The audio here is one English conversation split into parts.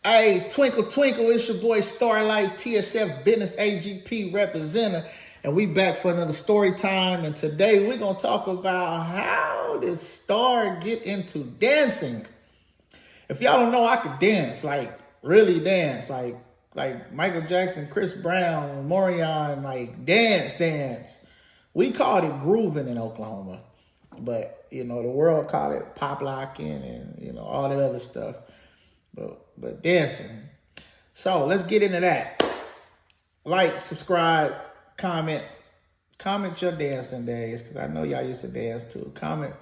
Hey, twinkle, twinkle, it's your boy Starr Lyfe, TSF Business AGP representative, and we back for another story time. And today we're going to talk about how did Starr get into dancing. If y'all don't know, I could dance, like really dance, like Michael Jackson, Chris Brown, Morion, like dance. We called it grooving in Oklahoma, but the world called it pop locking and all that other stuff. But dancing. So let's get into that. Like, subscribe, comment your dancing days, because I know y'all used to dance too. Comment.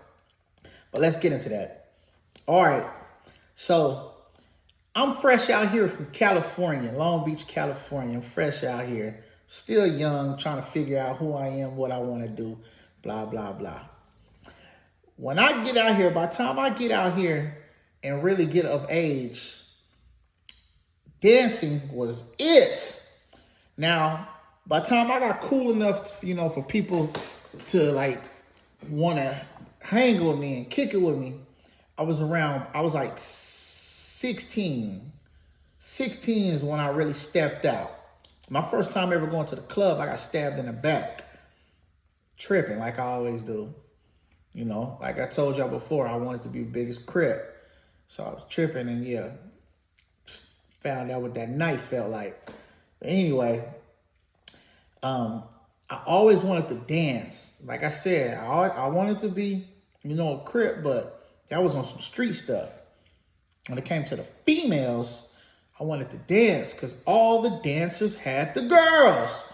But let's get into that. All right. So I'm fresh out here from California, Long Beach, California. I'm fresh out here. Still young, trying to figure out who I am, what I want to do, blah, blah, blah. When I get out here, by the time I get out here and really get of age, dancing was it. Now, by the time I got cool enough, for people to like want to hang with me and kick it with me, I was like 16. 16 is when I really stepped out. My first time ever going to the club, I got stabbed in the back. Tripping like I always do. Like I told y'all before, I wanted to be the biggest crip. So I was tripping and found out what that knife felt like. But anyway, I always wanted to dance. Like I said, I wanted to be, a crip, but that was on some street stuff. When it came to the females, I wanted to dance because all the dancers had the girls.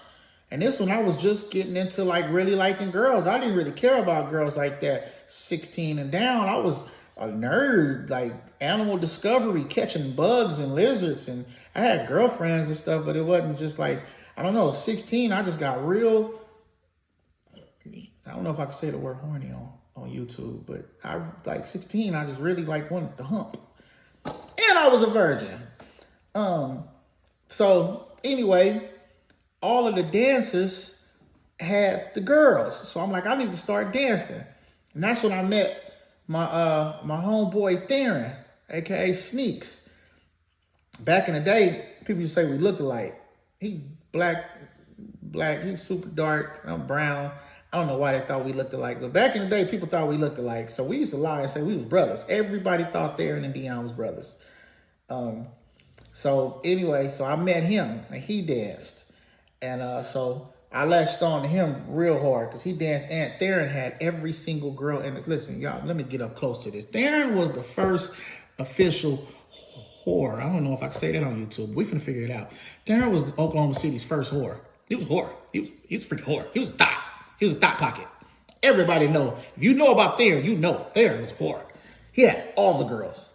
And this one, I was just getting into like really liking girls. I didn't really care about girls like that, 16 and down. I was a nerd, like animal discovery, catching bugs and lizards. And I had girlfriends and stuff, but it wasn't just like, 16, I just got real, I don't know if I can say the word horny on YouTube, but I like 16, I just really like wanted to hump. And I was a virgin. So anyway, all of the dancers had the girls. So I'm like, I need to start dancing. And that's when I met my homeboy Theron, aka Sneaks. Back in the day, people used to say we looked alike. He black, he's super dark, I'm brown. I don't know why they thought we looked alike, but back in the day, people thought we looked alike. So we used to lie and say we was brothers. Everybody thought Theron and Dion was brothers. So anyway, so I met him and he danced. And so I latched on to him real hard because he danced, and Theron had every single girl in this. Listen, y'all, let me get up close to this. Theron was the first official whore. I don't know if I can say that on YouTube. We finna figure it out. Theron was Oklahoma City's first whore. He was a whore. He was a freaking whore. He was a thought. He was a thought pocket. Everybody know. If you know about Theron, you know Theron was a whore. He had all the girls.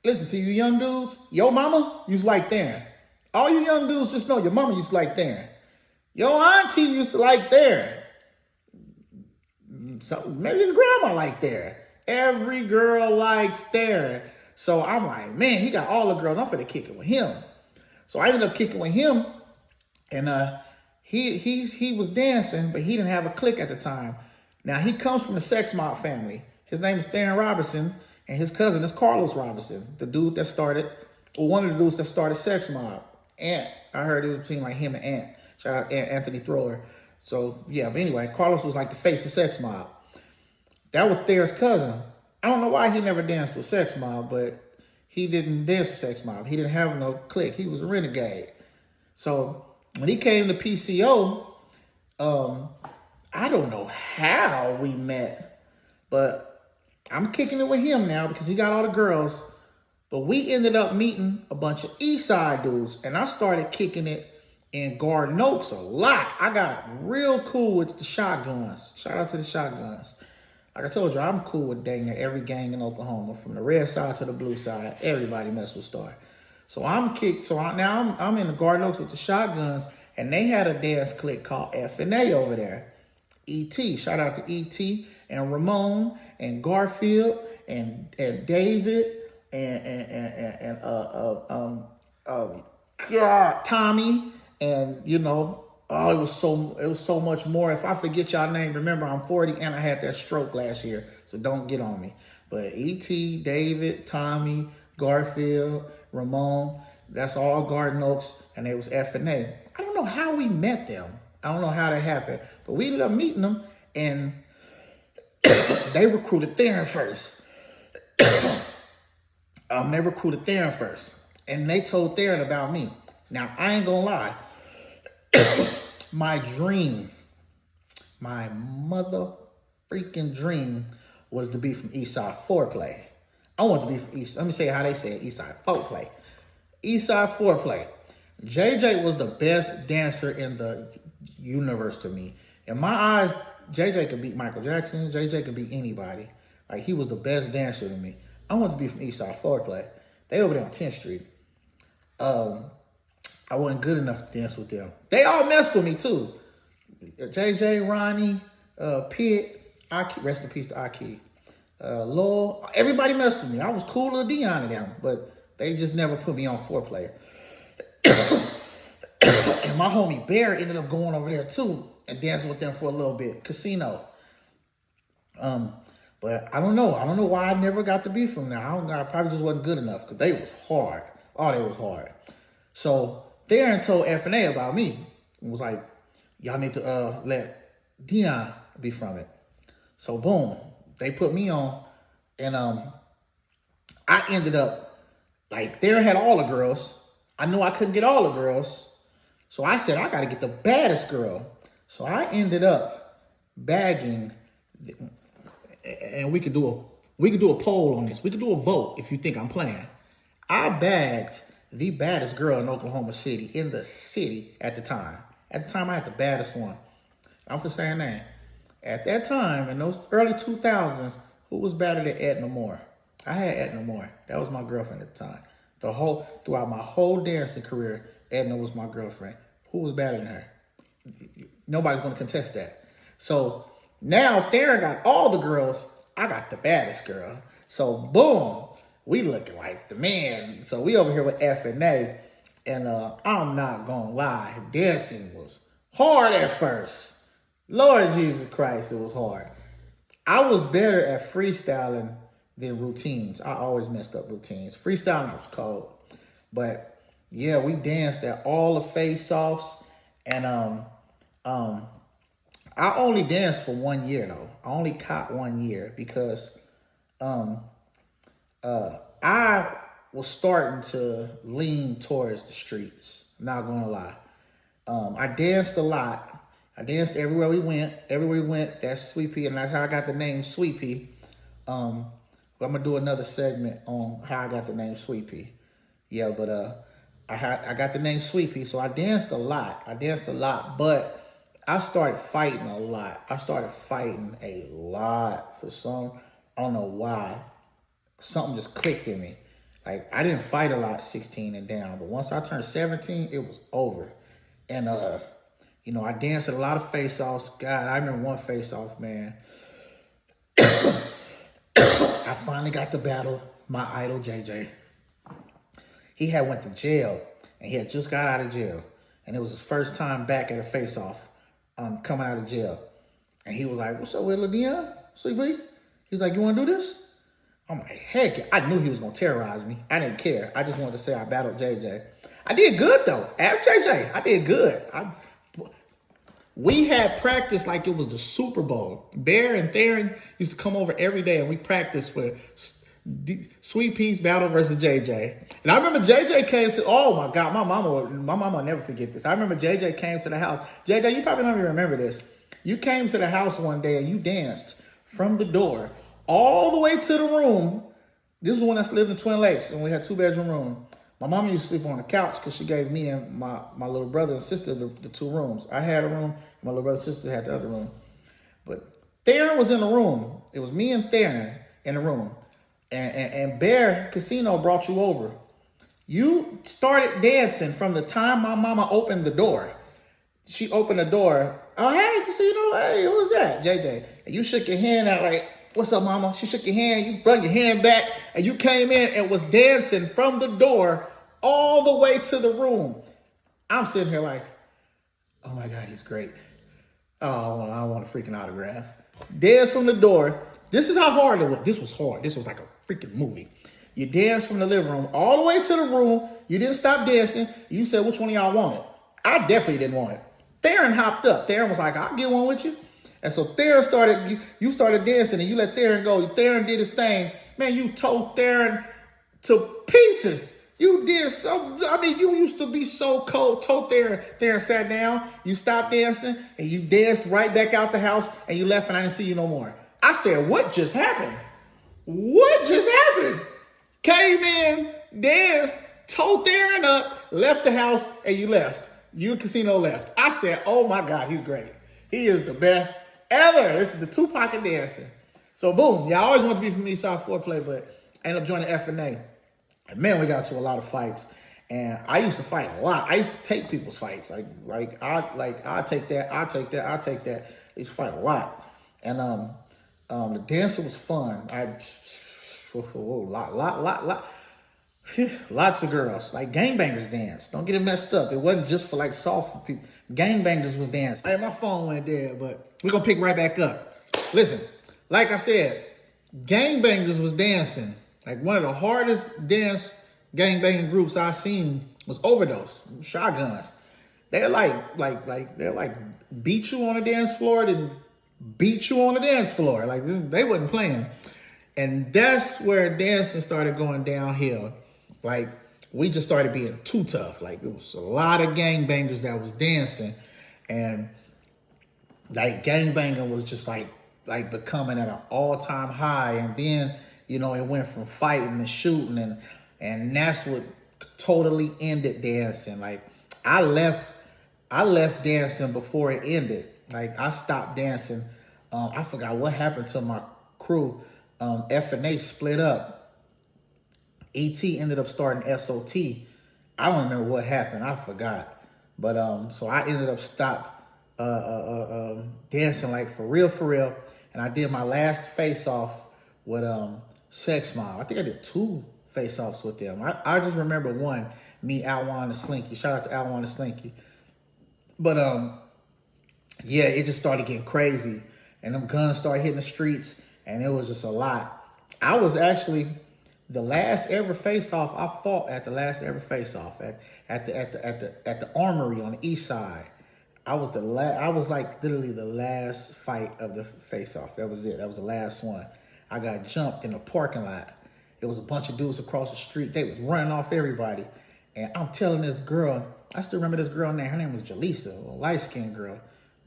Listen to you young dudes, your mama used to like Theron. All you young dudes just know your mama used to like Theron. Your auntie used to like Theron. So maybe your grandma liked Theron. Every girl liked Theron. So I'm like, man, he got all the girls. I'm finna kick it with him. So I ended up kicking with him. And he was dancing, but he didn't have a clique at the time. Now, he comes from the Sex Mob family. His name is Theron Robinson, and his cousin is Carlos Robinson, the dude that started, or one of the dudes that started Sex Mob. Ant. I heard it was between like him and Ant. Shout out Anthony Thrower. So yeah, but anyway, Carlos was like the face of Sex Mob. That was Theron's cousin. I don't know why he never danced with Sex Mob, but he didn't dance with Sex Mob. He didn't have no clique. He was a renegade. So when he came to PCO, I don't know how we met, but I'm kicking it with him now because he got all the girls. But we ended up meeting a bunch of East Side dudes, and I started kicking it in Garden Oaks a lot. I got real cool with the shotguns. Shout out to the shotguns. Like I told you, I'm cool with dang near every gang in Oklahoma, from the red side to the blue side. Everybody mess with Starr. So now I'm in the Garden Oaks with the shotguns, and they had a dance clique called F&A over there. E.T. Shout out to E.T. and Ramon and Garfield and David and Tommy, and it was so much more. If I forget y'all name, remember I'm 40 and I had that stroke last year, so don't get on me. But E.T., David, Tommy, Garfield, Ramon. That's all Garden Oaks, and they was F&A. I don't know how we met them. I don't know how that happened, but we ended up meeting them, and they recruited Theron first. They recruited Theron first, and they told Theron about me. Now, I ain't gonna lie. My dream, my mother freaking dream was to be from Eastside Foreplay. I want to be from East. Let me say how they say it, Eastside Foreplay. Eastside Foreplay. JJ was the best dancer in the universe to me. In my eyes, JJ could beat Michael Jackson. JJ could beat anybody. Like, he was the best dancer to me. I wanted to be from Eastside Foreplay. They over there on 10th Street. I wasn't good enough to dance with them. They all messed with me too. JJ, Ronnie, Pitt, Okc, rest in peace to Okc. Lowell, everybody messed with me. I was cooler than Dion and them, but they just never put me on Foreplay. And my homie Bear ended up going over there too and dancing with them for a little bit. Casino. But I don't know. I don't know why I never got to be from there. I probably just wasn't good enough because they was hard. Oh, they was hard. So Theron told F&A about me. It was like, y'all need to let Dion be from it. So boom, they put me on, and I ended up, like, Theron had all the girls. I knew I couldn't get all the girls. So I said, I got to get the baddest girl. So I ended up bagging, and we could do a poll on this. We could do a vote if you think I'm playing. I bagged the baddest girl in Oklahoma City, in the city at the time. At the time, I had the baddest one. I'm for saying that. At that time, in those early 2000s, who was better than Edna Moore? I had Edna Moore. That was my girlfriend at the time. Throughout my whole dancing career, Edna was my girlfriend. Who was better than her? Nobody's going to contest that. So now Theron got all the girls. I got the baddest girl. So boom, we looking like the man. So we over here with F&A. And I'm not going to lie, dancing was hard at first. Lord Jesus Christ, it was hard. I was better at freestyling than routines. I always messed up routines. Freestyling was cold. But yeah, we danced at all the face-offs. And I only danced for 1 year though. I only caught 1 year because I was starting to lean towards the streets. Not gonna lie. I danced a lot. I danced everywhere we went. Everywhere we went, that's Sweet Pea, and that's how I got the name Sweet Pea. I'm gonna do another segment on how I got the name Sweet Pea. Yeah, but I got the name Sweet Pea, so I danced a lot. But I started fighting a lot. I don't know why. Something just clicked in me. Like, I didn't fight a lot 16 and down, but once I turned 17, it was over. And I danced at a lot of face-offs. God, I remember one face-off, man. I finally got to battle my idol, JJ. He had went to jail, and he had just got out of jail. And it was his first time back at a face-off, coming out of jail. And he was like, what's up with Dion? Sweet Pea? He's like, you want to do this? I'm like, heck yeah. I knew he was going to terrorize me. I didn't care. I just wanted to say I battled JJ. I did good, though. Ask JJ. I did good. We had practice like it was the Super Bowl. Bear and Theron used to come over every day, and we practiced for Sweet Pea's battle versus JJ. And I remember JJ came to, oh my God, my mama will never forget this. I remember JJ came to the house. JJ, you probably don't even remember this. You came to the house one day and you danced from the door all the way to the room. This was when I lived in Twin Lakes, and we had 2-bedroom room. My mom used to sleep on the couch because she gave me and my little brother and sister the 2 rooms. I had a room, and my little brother and sister had the other room. But Theron was in the room. It was me and Theron in the room. And Bear Casino brought you over. You started dancing from the time my mama opened the door. She opened the door. Oh, hey, Casino. Hey, who's that? JJ. And you shook your hand out like, what's up, mama? She shook your hand. You brought your hand back, and you came in and was dancing from the door all the way to the room. I'm sitting here like, oh my God, he's great. Oh, I want a freaking autograph. Dance from the door. This is how hard it was. This was hard. This was like a freaking movie. You danced from the living room all the way to the room. You didn't stop dancing. You said, which one of y'all wanted? I definitely didn't want it. Theron hopped up. Theron was like, I'll get one with you. And so Theron started, you started dancing and you let Theron go. Theron did his thing. Man, you tore Theron to pieces. You did so, I mean, you used to be so cold. Told Theron. Theron sat down, you stopped dancing, and you danced right back out the house, and you left, and I didn't see you no more. I said, what just happened? What just happened? Came in, danced, told Theron up, left the house, and you left. You and Casino left. I said, oh my God, he's great. He is the best ever. This is the Tupac of dancing. So boom, y'all always want to be from East Side Foreplay, but I ended up joining F&A. And man, we got into a lot of fights. And I used to fight a lot. I used to take people's fights. I take that, I take that, I take that. I used to fight a lot. And the dancing was fun. Lots of girls. Like gangbangers dance. Don't get it messed up. It wasn't just for like soft people. Gangbangers was dancing. Hey, my phone went dead, but we're gonna pick right back up. Listen, like I said, gangbangers was dancing. Like one of the hardest dance gangbanging groups I've seen was Overdose, Shotguns. They're like beat you on the dance floor, then beat you on the dance floor. Like they wasn't playing. And that's where dancing started going downhill. Like we just started being too tough. Like it was a lot of gangbangers that was dancing. And like gangbanging was just like becoming at an all-time high. And then, you know, it went from fighting and shooting and that's what totally ended dancing. Like I left dancing before it ended. Like I stopped dancing. I forgot what happened to my crew. F&A split up. ET ended up starting SOT. I don't remember what happened. I forgot. But so I ended up stopped dancing like for real. And I did my last face-off with Sex Mob. I think I did 2 face-offs with them. I just remember one, me, Alwan, and Slinky. Shout out to Alwan and Slinky. But yeah, it just started getting crazy. And them guns started hitting the streets. And it was just a lot. I was actually the last ever face-off I fought at the last ever face-off at the Armory on the east side. I was like literally the last fight of the face-off. That was it. That was the last one. I got jumped in a parking lot. It was a bunch of dudes across the street. They was running off everybody. And I'm telling this girl, I still remember this girl name. Her name was Jaleesa, a light-skinned girl.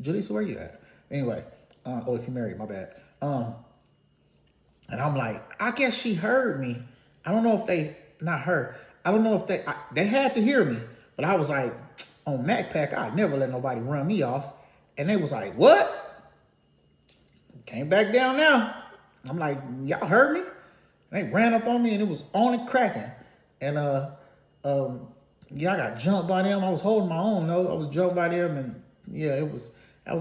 Jaleesa, where you at? Anyway, oh, if you married, my bad. And I'm like, I guess she heard me. I don't know if I don't know if they had to hear me. But I was like, on MacPack, I'd never let nobody run me off. And they was like, what? Came back down now. I'm like, y'all heard me? And they ran up on me and it was on and cracking. And yeah, I got jumped by them. I was holding my own though. I was jumped by them and yeah, that was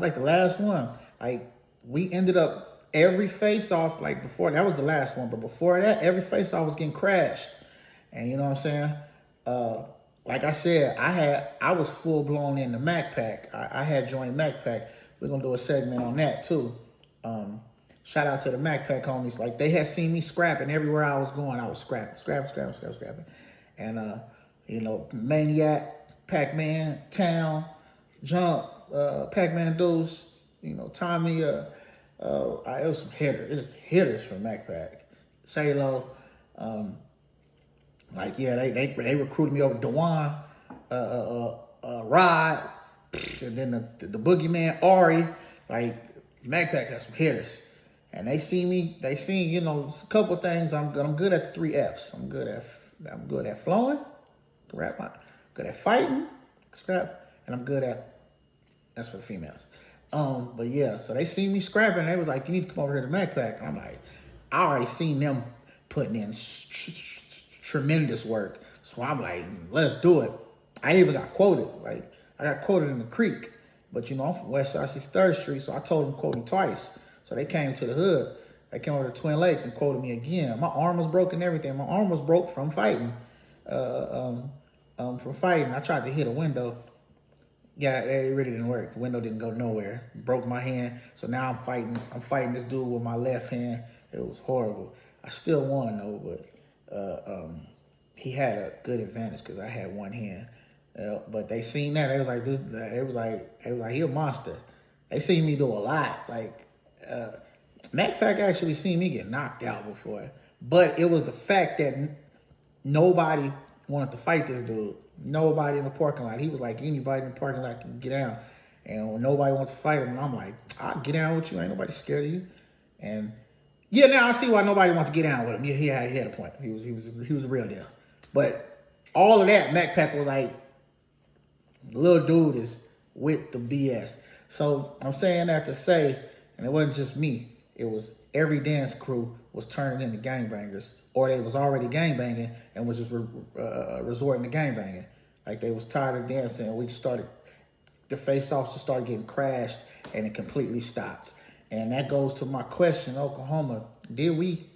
like the last one. Like we ended up every face-off, like before, that was the last one, but before that, every face-off was getting crashed. And you know what I'm saying? Like I said, I was full-blown in the MacPack. I had joined MacPack. We're going to do a segment on that, too. Shout out to the MacPack homies. Like, they had seen me scrapping everywhere I was going. I was scrapping. And, you know, Maniac, Pac-Man, Town, Jump, Pac-Man Deuce, you know, Tommy, it was some hitters. It was hitters from MacPack. Salo, like yeah, they recruited me over Dewan, Rod, and then the boogeyman Ari. Like MacPack has some hitters, and they seen you know a couple of things. I'm good at the 3 Fs. I'm good at flowing, good at fighting, scrap, and I'm good at that's for the females. But yeah, so they seen me scrapping and they was like, you need to come over here to MacPack. And I'm like, I already seen them putting in tremendous work. So I'm like, let's do it. I even got quoted. Like, I got quoted in the creek. But you know, I'm from West Side 63rd Street, so I told them to quote me twice. So they came to the hood. They came over to Twin Lakes and quoted me again. My arm was broken and everything. My arm was broke from fighting. From fighting. I tried to hit a window. Yeah, it really didn't work. The window didn't go nowhere. Broke my hand. So now I'm fighting this dude with my left hand. It was horrible. I still won though, but he had a good advantage because I had one hand. But they seen that, they was like, he a monster. They seen me do a lot. Like, MacPac actually seen me get knocked out before. But it was the fact that nobody wanted to fight this dude. Nobody in the parking lot. He was like, anybody in the parking lot can get down. And when nobody wants to fight him, I'm like, I'll get down with you. Ain't nobody scared of you. And yeah, now I see why nobody wants to get down with him. Yeah, he had a point. He was a real deal. But all of that, MacPac was like, little dude is with the BS. So I'm saying that to say, and it wasn't just me, it was every dance crew was turning into gangbangers, or they was already gangbanging and was just resorting to gangbanging. Like they was tired of dancing, and the face-offs just started getting crashed, and it completely stopped. And that goes to my question, Oklahoma, did we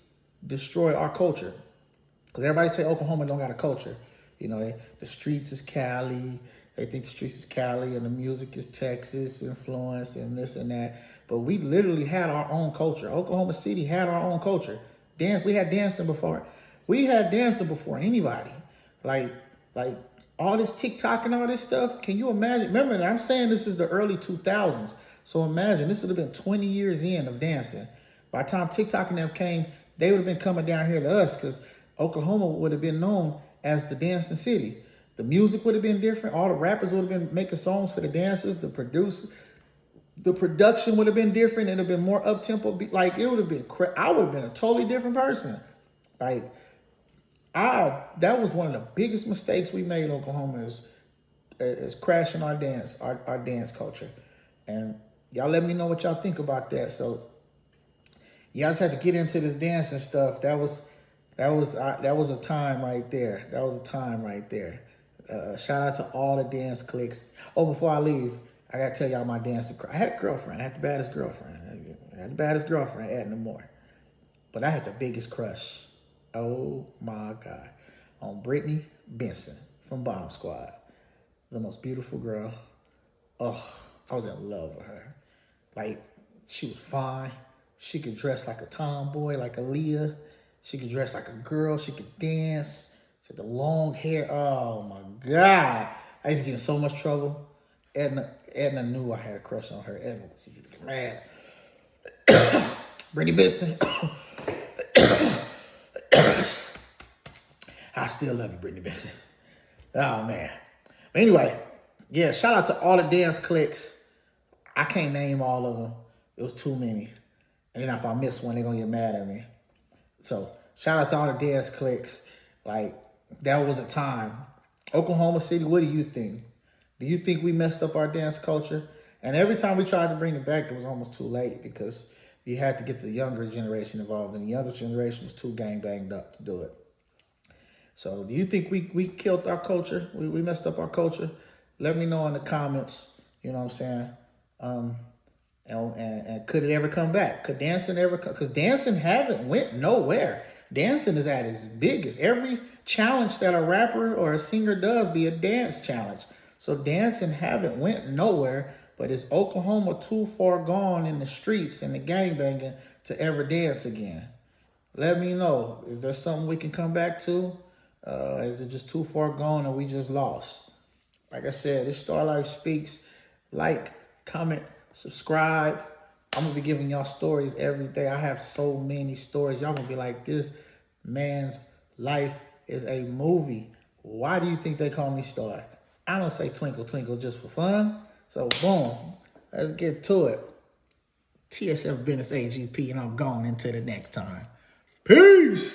destroy our culture? Because everybody say Oklahoma don't got a culture. You know, the streets is Cali. They think the streets is Cali and the music is Texas influence and this and that. But we literally had our own culture. Oklahoma City had our own culture. We had dancing before. We had dancing before anybody. Like all this TikTok and all this stuff. Can you imagine? Remember, I'm saying this is the early 2000s. So imagine, this would have been 20 years in of dancing. By the time TikTok and them came, they would have been coming down here to us because Oklahoma would have been known as the dancing city. The music would have been different. All the rappers would have been making songs for the dancers. The production would have been different. It would have been more up-tempo. Like, it would have been, I would have been a totally different person. Like, that was one of the biggest mistakes we made in Oklahoma is crashing our dance culture. And y'all let me know what y'all think about that. So y'all just had to get into this dancing stuff. That was a time right there. That was a time right there. Shout out to all the dance cliques. Oh, before I leave, I gotta tell y'all my dancing. I had a girlfriend. I had the baddest girlfriend. Add no more. But I had the biggest crush. Oh my God, on Brittany Benson from Bomb Squad, the most beautiful girl. Oh, I was in love with her. Like, she was fine. She could dress like a tomboy, like Aaliyah. She could dress like a girl. She could dance. She had the long hair. Oh my God. I used to get in so much trouble. Edna knew I had a crush on her. Edna was mad. Brittany Benson. I still love you, Brittany Benson. Oh man. But anyway, yeah, shout out to all the dance cliques. I can't name all of them. It was too many. And then if I miss one, they're gonna get mad at me. So shout out to all the dance cliques. Like, that was a time. Oklahoma City, what do you think? Do you think we messed up our dance culture? And every time we tried to bring it back, it was almost too late because you had to get the younger generation involved. And the younger generation was too gang banged up to do it. So do you think we killed our culture? We messed up our culture? Let me know in the comments. You know what I'm saying? And could it ever come back? Could dancing ever come? Because dancing haven't went nowhere. Dancing is at its biggest. Every challenge that a rapper or a singer does be a dance challenge. So dancing haven't went nowhere. But is Oklahoma too far gone in the streets and the gangbanging to ever dance again? Let me know. Is there something we can come back to? Is it just too far gone and we just lost? Like I said, this Starr Lyfe Speaks. Like, comment, subscribe. I'm going to be giving y'all stories every day. I have so many stories. Y'all going to be like, this man's life is a movie. Why do you think they call me Starr? I don't say twinkle, twinkle just for fun. So, boom. Let's get to it. TSF Business AGP, and I'm going into the next time. Peace.